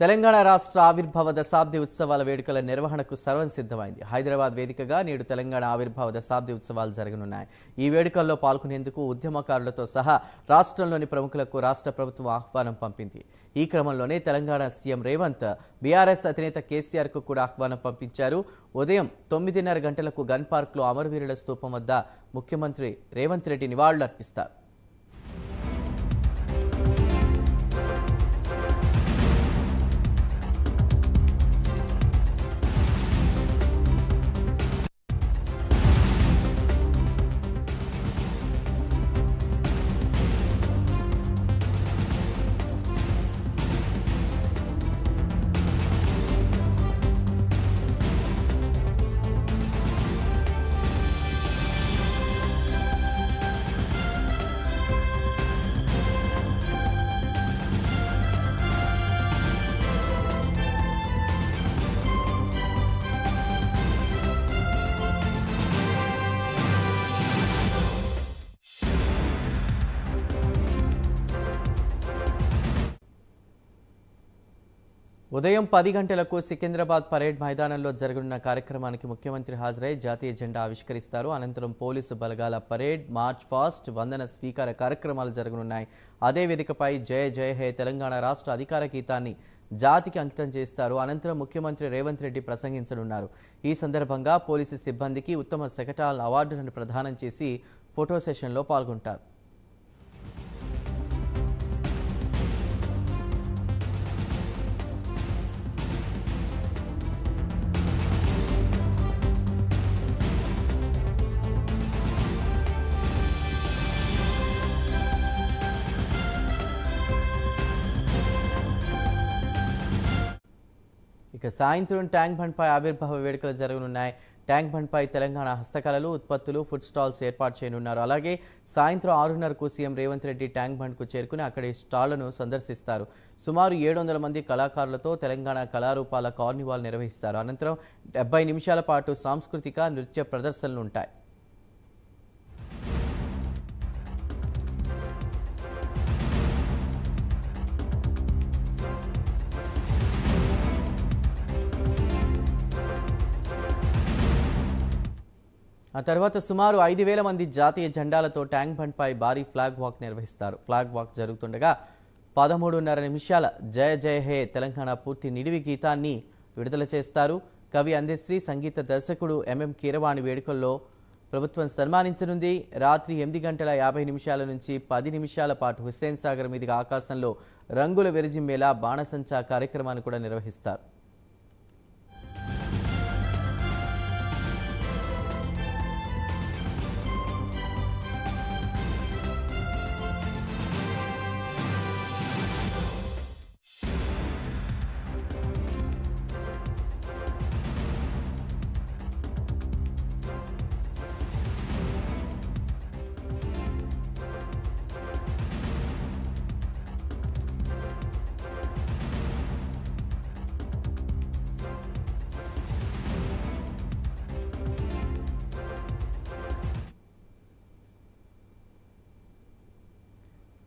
తెలంగాణ రాష్ట్ర ఆవిర్భావ దశాబ్ది ఉత్సవాల వేడుకల నిర్వహణకు సర్వం సిద్ధమైంది. హైదరాబాద్ వేదికగా నేడు తెలంగాణ ఆవిర్భావ దశాబ్ది ఉత్సవాలు జరగనున్నాయి. ఈ వేడుకల్లో పాల్గొనేందుకు ఉద్యమకారులతో సహా రాష్ట్రంలోని ప్రముఖులకు రాష్ట్ర ప్రభుత్వం ఆహ్వానం పంపింది. ఈ క్రమంలోనే తెలంగాణ సీఎం రేవంత్ బీఆర్ఎస్ అధినేత కేసీఆర్కు కూడా ఆహ్వానం పంపించారు. ఉదయం 9:30 గంటలకు గన్ పార్క్లో అమరవీరుల స్తూపం వద్ద ముఖ్యమంత్రి రేవంత్ రెడ్డి నివాళులర్పిస్తారు. ఉదయం 10 గంటలకు సికింద్రాబాద్ పరేడ్ మైదానంలో జరగనున్న కార్యక్రమానికి ముఖ్యమంత్రి హాజరై జాతీయ జెండా ఆవిష్కరిస్తారు. అనంతరం పోలీసు బలగాల పరేడ్, మార్చ్ ఫాస్ట్, వందన స్వీకార కార్యక్రమాలు జరగనున్నాయి. అదే వేదికపై జయ జయ హే తెలంగాణ రాష్ట్ర అధికార గీతాన్ని జాతికి అంకితం చేస్తారు. అనంతరం ముఖ్యమంత్రి రేవంత్ రెడ్డి ప్రసంగించనున్నారు. ఈ సందర్భంగా పోలీసు సిబ్బందికి ఉత్తమ శకటాల అవార్డులను ప్రదానం చేసి ఫోటో సెషన్లో పాల్గొంటారు. ఇక సాయంత్రం ట్యాంక్ బండ్పై ఆవిర్భావ వేడుకలు జరగనున్నాయి. ట్యాంక్ బండ్పై తెలంగాణ హస్తకళలు, ఉత్పత్తులు, ఫుడ్ స్టాల్స్ ఏర్పాటు చేయనున్నారు. అలాగే సాయంత్రం 6:30కు సీఎం రేవంత్ రెడ్డి ట్యాంక్ బండ్కు చేరుకుని అక్కడి స్టాళ్లను సందర్శిస్తారు. సుమారు 700 మంది కళాకారులతో తెలంగాణ కళారూపాల కార్నివాల్ నిర్వహిస్తారు. అనంతరం 70 నిమిషాల పాటు సాంస్కృతిక, నృత్య ప్రదర్శనలు ఉంటాయి. ఆ తర్వాత సుమారు 5,000 మంది జాతీయ జెండాలతో ట్యాంక్ బండ్పై భారీ ఫ్లాగ్ వాక్ నిర్వహిస్తారు. ఫ్లాగ్ వాక్ జరుగుతుండగా 13:30 నిమిషాల జయ జయ హే తెలంగాణ పూర్తి నిడివి గీతాన్ని విడుదల చేస్తారు. కవి అందశ్రీ, సంగీత దర్శకుడు ఎంఎం కీరవాణి వేడుకల్లో ప్రభుత్వం సన్మానించనుంది. రాత్రి 8:50 నుంచి 10 నిమిషాల పాటు హుస్సేన్ సాగర్ మీదుగా ఆకాశంలో రంగుల వెరిజిమ్మేలా బాణసంచా కార్యక్రమాన్ని కూడా నిర్వహిస్తారు.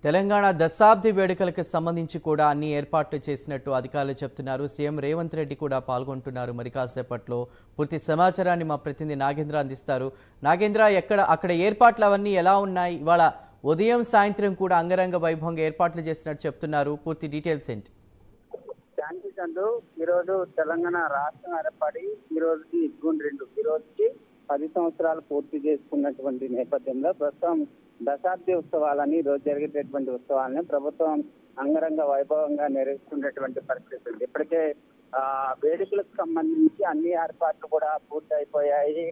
తెలంగాణ దశాబ్ది వేడుకలకు సంబంధించి కూడా అన్ని ఏర్పాట్లు చేసినట్టు అధికారులు చెప్తున్నారు. సీఎం రేవంత్ రెడ్డి కూడా పాల్గొంటున్నారు. మరి కాసేపట్లో పూర్తి సమాచారాన్ని మా ప్రతినిధి నాగేంద్ర అందిస్తారు. నాగేంద్ర, అక్కడ ఏర్పాట్లు అవన్నీ ఎలా ఉన్నాయి? ఇవాళ ఉదయం సాయంత్రం కూడా అంగరంగ వైభవంగా ఏర్పాట్లు చేసినట్టు చెప్తున్నారు. పూర్తి డీటెయిల్స్ ఏంటి? ఈరోజు తెలంగాణ రాష్ట్రం ఏర్పడి ఈ రోజుకి జూన్ 2 ఈ రోజుకి 10 సంవత్సరాలు పూర్తి చేసుకున్నటువంటి నేపథ్యంలో ప్రస్తుతం దశాబ్ది ఉత్సవాలని రోజు జరిగేటటువంటి ఉత్సవాలని ప్రభుత్వం అంగరంగ వైభవంగా నిర్వహిస్తున్నటువంటి పరిస్థితి ఉంది. ఇప్పటికే వేడుకలకు సంబంధించి అన్ని ఏర్పాట్లు కూడా పూర్తి అయిపోయాయి.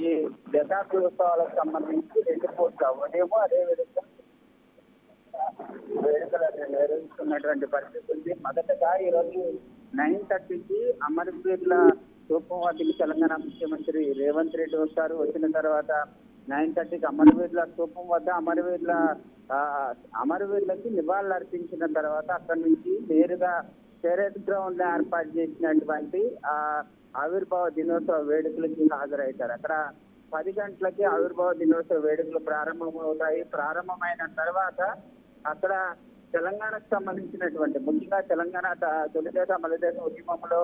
ఈ దశాబ్ది ఉత్సవాలకు సంబంధించి 2 పూర్తి ఉదయం అదేవిధంగా వేడుకలను నిర్వహిస్తున్నటువంటి పరిస్థితి ఉంది. మొదటగా ఈరోజు 9:30కి అమరవీరుల స్తూపం వద్దకు తెలంగాణ ముఖ్యమంత్రి రేవంత్ రెడ్డి వస్తారు. వచ్చిన తర్వాత 9:30కి అమరవీరుల స్తూపం వద్ద అమరవీరులకి నివాళులు అర్పించిన తర్వాత అక్కడి నుంచి నేరుగా పెరేడ్ గ్రౌండ్ లో ఏర్పాటు చేసినటువంటి ఆవిర్భావ దినోత్సవ వేడుకలకి హాజరవుతారు. అక్కడ 10 గంటలకి ఆవిర్భావ దినోత్సవ వేడుకలు ప్రారంభమవుతాయి. ప్రారంభమైన తర్వాత అక్కడ తెలంగాణకు సంబంధించినటువంటి ముఖ్యంగా తెలంగాణ తొలిదేశ మలిదేశ ఉద్యమంలో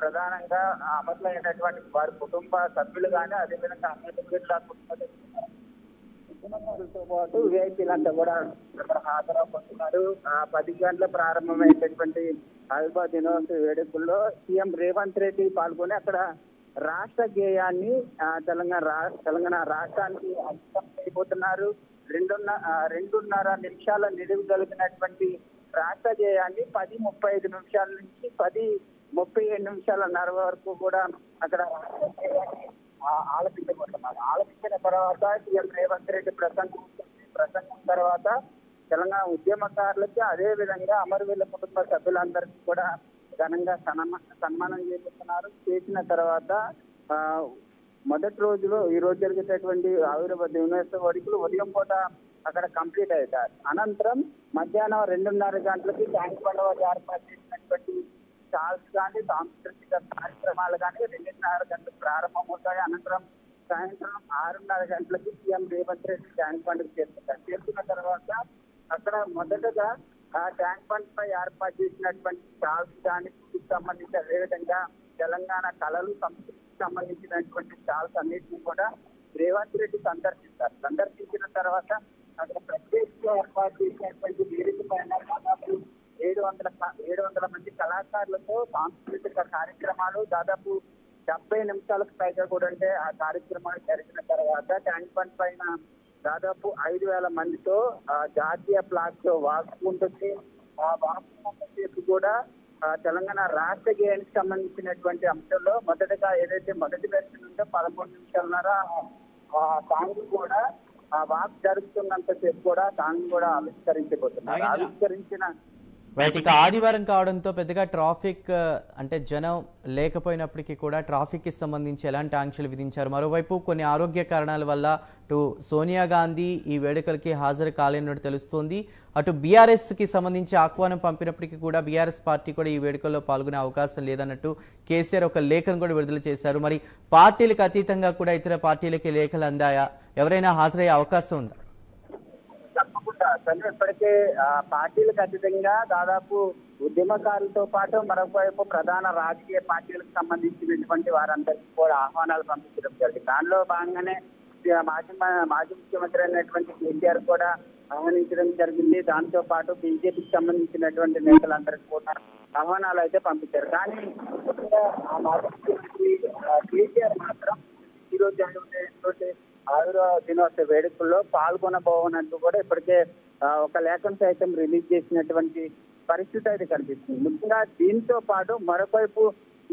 ప్రధానంగా అమరులైనటువంటి వారి కుటుంబ సభ్యులు కానీ అదేవిధంగా అమరుల కుటుంబ ఉద్యమకారులతో పాటు విఐపీలంతా కూడా ఇక్కడ హాజరవుతున్నారు. 10 గంటల ప్రారంభమైనటువంటి ఆవిర్భావ దినోత్సవ వేడుకల్లో సీఎం రేవంత్ రెడ్డి పాల్గొని అక్కడ రాష్ట్ర గేయాన్ని తెలంగాణ రాష్ట్రానికి అంకితం చేయబోతున్నారు. 2.5 నిమిషాల నిడివి కలిగినటువంటి రాష్ట్ర గేయాన్ని 10:35 నిమిషాల నుంచి 10:37 నిమిషాలన్నర వరకు కూడా అక్కడ ఆలపించబోతున్నారు. ఆలపించిన తర్వాత సీఎం రేవంత్ రెడ్డి ప్రసంగం తర్వాత తెలంగాణ ఉద్యమకారులకి అదే విధంగా అమరవీరుల కుటుంబ సభ్యులందరికీ కూడా ఘనంగా సన్మానం చేస్తున్నారు. చేసిన తర్వాత మొదటి రోజులో ఈ రోజు జరిగేటటువంటి ఆవిర్భావ దినోత్సవ వేడుకలు ఉదయం పూట అక్కడ కంప్లీట్ అవుతారు. అనంతరం మధ్యాహ్నం 2:30 గంటలకి ట్యాంక్ బండ్ వద్ద ఏర్పాటు చేసినటువంటి స్టాల్స్ కానీ సాంస్కృతిక కార్యక్రమాలు కానీ 2:30 గంటలకు ప్రారంభమవుతాయి. అనంతరం సాయంత్రం 6:30 గంటలకి సీఎం రేవంత్ రెడ్డి ట్యాంక్ బండ్కి చేరుకుంటారు. చేరుకున్న తర్వాత అక్కడ మొదటగా ఆ ట్యాంక్ బండ్ పై ఏర్పాటు చేసినటువంటి స్టాల్స్ కానీ సంబంధించి అదేవిధంగా తెలంగాణ కళలు సంస్కృతికి సంబంధించినటువంటి స్టాల్స్ అన్నింటినీ కూడా రేవంత్ రెడ్డి సందర్శిస్తారు. సందర్శించిన తర్వాత అక్కడ ప్రత్యేకంగా ఏర్పాటు చేసినటువంటి వేదిక పైన దాదాపు 700 మంది కళాకారులతో సాంస్కృతిక కార్యక్రమాలు దాదాపు 70 నిమిషాలకు పైగా కూడా అంటే ఆ కార్యక్రమాలు జరిగిన తర్వాత ట్యాంక్ బండ్ పైన దాదాపు 5,000 మందితో జాతీయ ఫ్లాగ్ వాక్ ఉంటుంది. ఆ వాక్ కూడా తెలంగాణ రాష్ట్ర గేయానికి సంబంధించినటువంటి అంశంలో మొదటగా ఏదైతే మొదటి వెర్షన్ ఉందో 13 నిమిషాలన్నర సాంగ్ కూడా ఆ వాక్ జరుగుతున్నంతసేపు కూడా సాంగ్ కూడా ఆవిష్కరించబోతున్నారు. ఆవిష్కరించిన రైట్. ఇక ఆదివారం కావడంతో పెద్దగా ట్రాఫిక్ అంటే జనం లేకపోయినప్పటికీ కూడా ట్రాఫిక్కి సంబంధించి ఎలాంటి ఆంక్షలు విధించారు? మరోవైపు కొన్ని ఆరోగ్య కారణాల వల్ల అటు సోనియా గాంధీ ఈ వేడుకలకి హాజరు కాలేనట్టు తెలుస్తోంది. అటు బీఆర్ఎస్కి సంబంధించి ఆహ్వానం పంపినప్పటికీ కూడా బీఆర్ఎస్ పార్టీ కూడా ఈ వేడుకల్లో పాల్గొనే అవకాశం లేదన్నట్టు కేసీఆర్ ఒక లేఖను కూడా విడుదల చేశారు. మరి పార్టీలకు అతీతంగా కూడా ఇతర పార్టీలకి లేఖలు అందాయా? ఎవరైనా హాజరయ్యే అవకాశం ఉందా? ఇప్పటికే పార్టీలకు అతీతంగా దాదాపు ఉద్యమకారులతో పాటు మరొకవైపు ప్రధాన రాజకీయ పార్టీలకు సంబంధించినటువంటి వారందరికీ కూడా ఆహ్వానాలు పంపించడం జరిగింది. దానిలో భాగంగానే మాజీ ముఖ్యమంత్రి అయినటువంటి కేసీఆర్ కూడా ఆహ్వానించడం జరిగింది. దాంతో పాటు బీజేపీకి సంబంధించినటువంటి నేతలందరికీ కూడా ఆహ్వానాలు అయితే పంపించారు. కానీ ఆ మాజీ ముఖ్యమంత్రి కేసీఆర్ మాత్రం ఈ రోజు ఆవిర్భావ దినోత్సవ వేడుకల్లో పాల్గొనబోవనంటూ కూడా ఇప్పటికే ఒక లేఖను సైతం రిలీజ్ చేసినటువంటి పరిస్థితి అయితే కనిపిస్తుంది. ముఖ్యంగా దీంతో పాటు మరోవైపు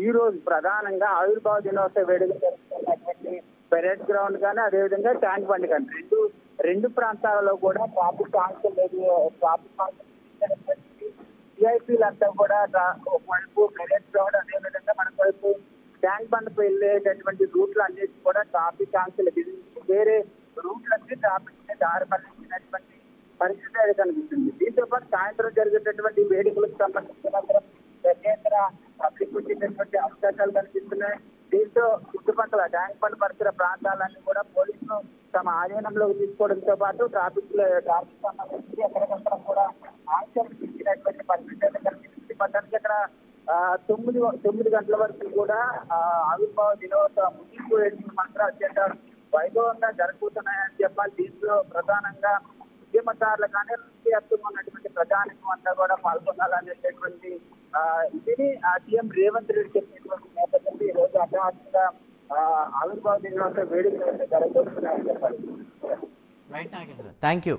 ఈ రోజు ప్రధానంగా ఆవిర్భావ దినోత్సవ వేడుకలు జరుగుతున్నటువంటి పెరేడ్ గ్రౌండ్ కానీ అదేవిధంగా ట్యాంక్ బండ్ కానీ రెండు ప్రాంతాలలో కూడా ట్రాఫిక్ విఐపీలంతా కూడా ఒకవైపు పెరేడ్ గ్రౌండ్ అదేవిధంగా మనకు ట్యాంక్ బండ్ కు వెళ్ళేటటువంటి రూట్లు అన్నిటి కూడా ట్రాఫిక్ ఆంక్షలు విధించి వేరే రూట్లకి ట్రాఫిక్ దారి మళ్లించినటువంటి పరిస్థితి అయితే కనిపిస్తుంది. దీంతో పాటు సాయంత్రం జరిగేటటువంటి వేడుకలకు సంబంధించిన పబ్లిక్ వచ్చేటటువంటి అవకాశాలు కనిపిస్తున్నాయి. దీంతో చుట్టుపక్కల ట్యాంక్ బండ్ పరిసర ప్రాంతాలన్నీ కూడా పోలీసులు తమ ఆధీనంలోకి తీసుకోవడంతో పాటు ట్రాఫిక్ సంబంధించి ఎక్కడికక్కడ కూడా ఆంక్షలు విధించినటువంటి పరిస్థితి అయితే కనిపిస్తుంది. మొత్తానికి అక్కడ 9 గంటల వరకు కూడా ఆవిర్భావ దినోత్సవ ముగింపు వేడుకలు మాత్రం అత్యంత వైభవంగా జరుగుతున్నాయని చెప్పాలి. దీంట్లో ప్రధానంగా ఉద్యమకారులు కానీ రాష్ట్రీయంగా ఉన్నటువంటి ప్రజానికం అంతా కూడా పాల్గొనాలనేటటువంటి ఇది సీఎం రేవంత్ రెడ్డి చెప్పినటువంటి నేపథ్యంలో ఈ రోజు అర్థవంతంగా ఆవిర్భావ దినోత్సవ వేడుకలు జరగబోతున్నాయని చెప్పాలి. Thank you.